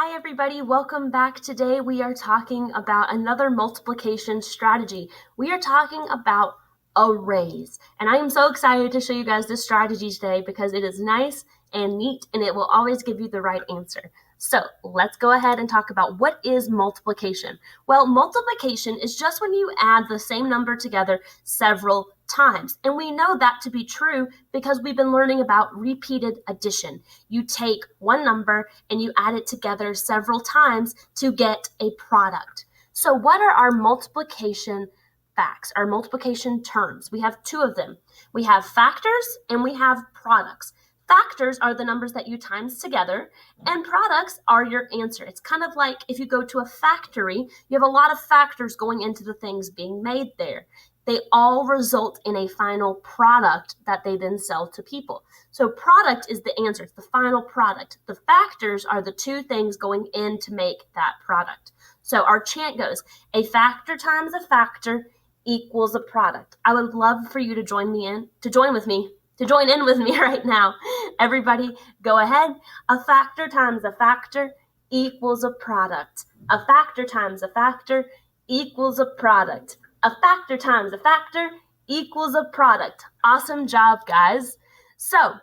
Hi everybody, welcome back. Today we are talking about another multiplication strategy. We are talking about arrays, and I am so excited to show you guys this strategy today because it is nice and neat and it will always give you the right answer. So let's go ahead and talk about what is multiplication. Well, multiplication is just when you add the same number together several times. And we know that to be true because we've been learning about repeated addition. You take one number and you add it together several times to get a product. So what are our multiplication facts, our multiplication terms? We have two of them. We have factors and we have products. Factors are the numbers that you times together, and products are your answer. It's kind of like if you go to a factory, you have a lot of factors going into the things being made there. They all result in a final product that they then sell to people. So product is the answer. It's the final product. The factors are the two things going in to make that product. So our chant goes, a factor times a factor equals a product. I would love for you to join in with me right now. Everybody go ahead. A factor times a factor equals a product. A factor times a factor equals a product. A factor times a factor equals a product. Awesome job, guys. So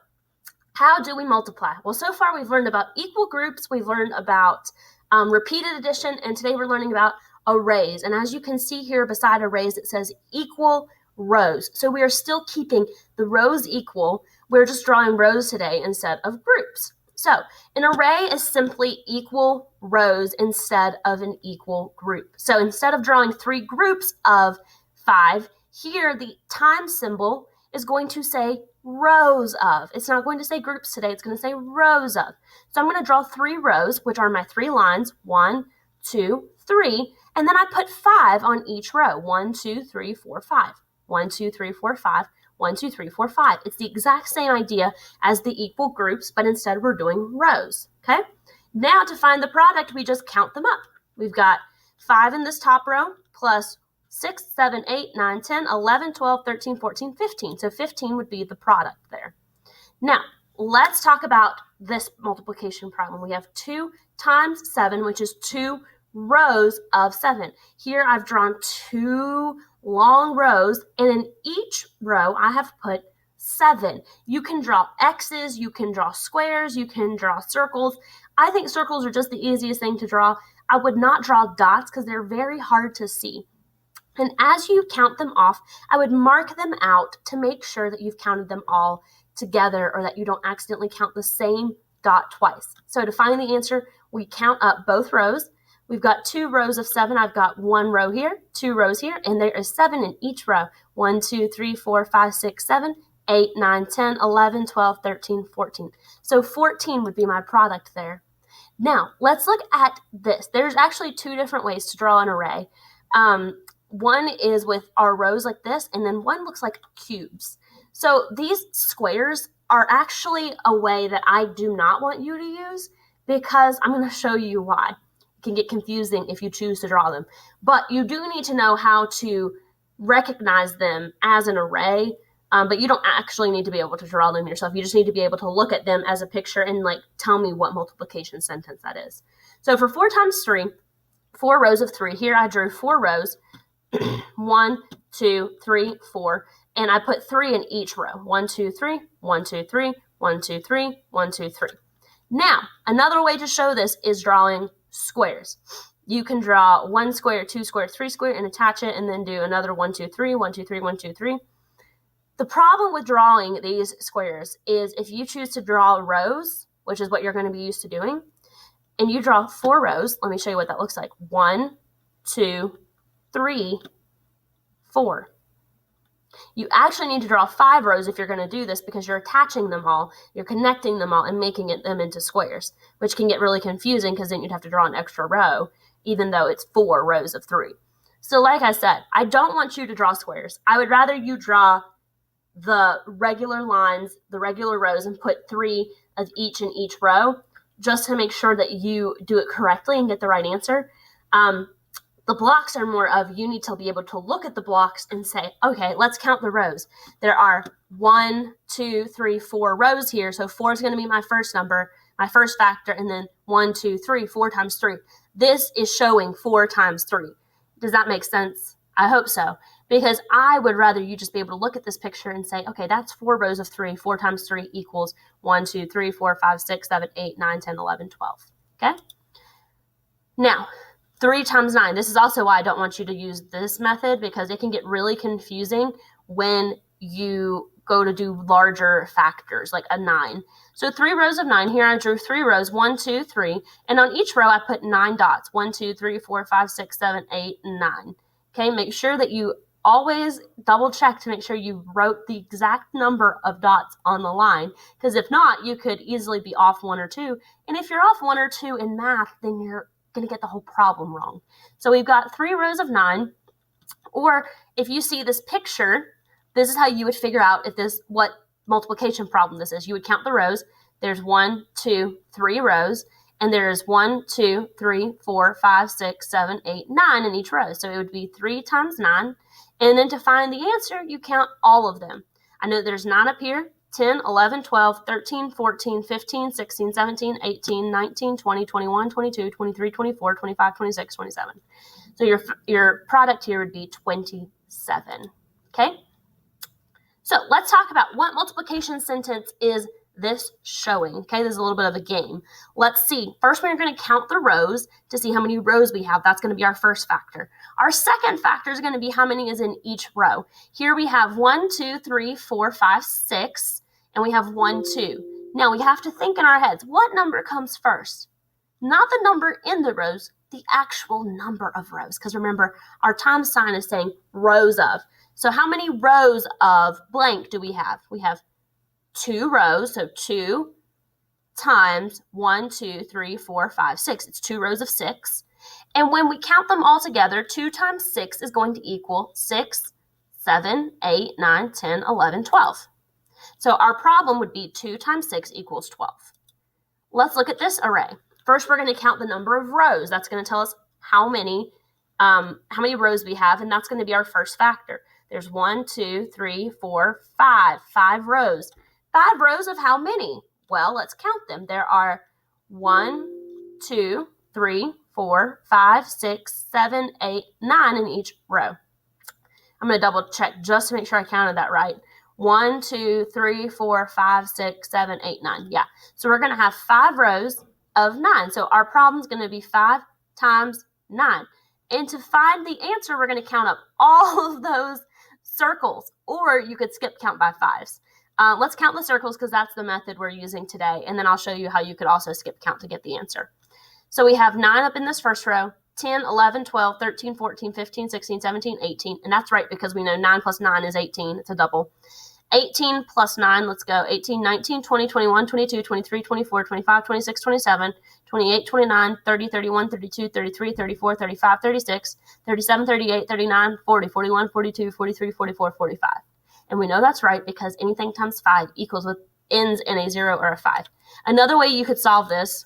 how do we multiply? Well, so far we've learned about equal groups, we've learned about repeated addition, and today we're learning about arrays. And as you can see here beside arrays, it says equal rows. So we are still keeping the rows equal. We're just drawing rows today instead of groups. So an array is simply equal rows instead of an equal group. So instead of drawing three groups of 5, here the times symbol is going to say rows of. It's not going to say groups today, it's going to say rows of. So I'm going to draw 3 rows, which are my 3 lines, 1, 2, 3, and then I put 5 on each row, 1, 2, 3, 4, 5. 1, 2, 3, 4, 5. 1, 2, 3, 4, 5. It's the exact same idea as the equal groups, but instead we're doing rows, okay? Now to find the product, we just count them up. We've got 5 in this top row plus 6, 7, 8, 9, 10, 11, 12, 13, 14, 15. So 15 would be the product there. Now, let's talk about this multiplication problem. We have 2 times 7, which is 2 rows of 7. Here I've drawn 2 long rows, and in each row I have put 7. You can draw X's, you can draw squares, you can draw circles. I think circles are just the easiest thing to draw. I would not draw dots because they're very hard to see. And as you count them off, I would mark them out to make sure that you've counted them all together or that you don't accidentally count the same dot twice. So to find the answer, we count up both rows. We've got 2 rows of 7. I've got 1 row here, 2 rows here, and there is 7 in each row. 1, 2, 3, 4, 5, 6, 7, 8, 9, 10, 11, 12, 13, 14. So 14 would be my product there. Now, let's look at this. There's actually 2 different ways to draw an array. One is with our rows like this, and then one looks like cubes. So these squares are actually a way that I do not want you to use because I'm going to show you why. It can get confusing if you choose to draw them. But you do need to know how to recognize them as an array, but you don't actually need to be able to draw them yourself. You just need to be able to look at them as a picture and tell me what multiplication sentence that is. So for 4 times 3, 4 rows of 3, here I drew 4 rows. 1, 2, 3, 4, and I put 3 in each row. 1, 2, 3, 1, 2, 3, 1, 2, 3, 1, 2, 3. Now, another way to show this is drawing squares. You can draw 1 square, 2 square, 3 square, and attach it, and then do another 1, 2, 3, 1, 2, 3, 1, 2, 3. The problem with drawing these squares is if you choose to draw rows, which is what you're going to be used to doing, and you draw 4 rows, let me show you what that looks like. 1, 2, 3, 4. You actually need to draw 5 rows if you're going to do this because you're attaching them all, you're connecting them all, and making them into squares, which can get really confusing because then you'd have to draw an extra row, even though it's 4 rows of 3. So like I said, I don't want you to draw squares. I would rather you draw the regular lines, the regular rows, and put 3 of each in each row just to make sure that you do it correctly and get the right answer. The blocks are more of you need to be able to look at the blocks and say, okay, let's count the rows. There are 1, 2, 3, 4 rows here. So 4 is going to be my first number. my first factor, and then 1, 2, 3, 4 times 3. This is showing 4 times 3. Does that make sense? I hope so, because I would rather you just be able to look at this picture and say, okay, that's 4 rows of 3. 4 times 3 equals 1, 2, 3, 4, 5, 6, 7, 8, 9, 10, 11, 12. Okay? Now, 3 times 9. This is also why I don't want you to use this method, because it can get really confusing when you go to do larger factors, like a 9. So 3 rows of 9. Here I drew 3 rows, 1, 2, 3. And on each row I put 9 dots. 1, 2, 3, 4, 5, 6, 7, 8, and 9. Okay, make sure that you always double check to make sure you wrote the exact number of dots on the line, because if not, you could easily be off 1 or 2. And if you're off 1 or 2 in math, then you're going to get the whole problem wrong. So we've got 3 rows of 9, or if you see this picture, this is how you would figure out what multiplication problem this is. You would count the rows. There's 1, 2, 3 rows, and there's 1, 2, 3, 4, 5, 6, 7, 8, 9 in each row. So it would be 3 times 9. And then to find the answer, you count all of them. I know there's 9 up here, 10, 11, 12, 13, 14, 15, 16, 17, 18, 19, 20, 21, 22, 23, 24, 25, 26, 27. So your product here would be 27. Okay? So let's talk about what multiplication sentence is this showing. Okay, this is a little bit of a game. Let's see. First, we're going to count the rows to see how many rows we have. That's going to be our first factor. Our second factor is going to be how many is in each row. Here we have 1, 2, 3, 4, 5, 6, and we have 1, 2. Now we have to think in our heads, what number comes first? Not the number in the rows, the actual number of rows. Because remember, our times sign is saying rows of. So how many rows of blank do we have? We have 2 rows, so 2 times 1, 2, 3, 4, 5, 6. It's 2 rows of 6. And when we count them all together, 2 times 6 is going to equal 6, 7, 8, 9, 10, 11, 12. So our problem would be 2 times 6 equals 12. Let's look at this array. First, we're going to count the number of rows. That's going to tell us how many rows we have, and that's going to be our first factor. There's 1, 2, 3, 4, 5. 5 rows. 5 rows of how many? Well, let's count them. There are 1, 2, 3, 4, 5, 6, 7, 8, 9 in each row. I'm going to double check just to make sure I counted that right. 1, 2, 3, 4, 5, 6, 7, 8, 9. Yeah. So we're going to have 5 rows of 9. So our problem is going to be 5 times 9. And to find the answer, we're going to count up all of those circles, or you could skip count by 5s. Let's count the circles because that's the method we're using today, and then I'll show you how you could also skip count to get the answer. So we have 9 up in this first row, 10, 11, 12, 13, 14, 15, 16, 17, 18, and that's right because we know 9 plus 9 is 18. It's a double. 18 plus 9, let's go, 18, 19, 20, 21, 22, 23, 24, 25, 26, 27, 28, 29, 30, 31, 32, 33, 34, 35, 36, 37, 38, 39, 40, 41, 42, 43, 44, 45. And we know that's right because anything times 5 equals what ends in a 0 or a 5. Another way you could solve this,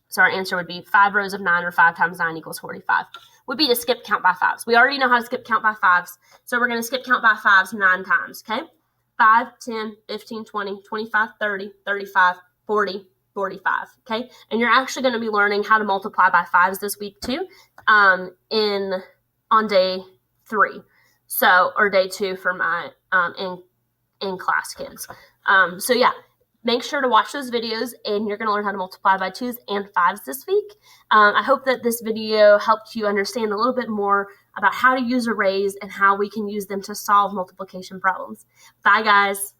so our answer would be 5 rows of 9 or 5 times 9 equals 45, would be to skip count by 5s. We already know how to skip count by 5s, so we're going to skip count by 5s 9 times, okay? 5, 10, 15, 20, 25, 30, 35, 40, 45, okay? And you're actually going to be learning how to multiply by 5s this week too on day 3. So, or day 2 for my in-class kids. So yeah, make sure to watch those videos and you're going to learn how to multiply by 2s and 5s this week. I hope that this video helped you understand a little bit more about how to use arrays and how we can use them to solve multiplication problems. Bye, guys.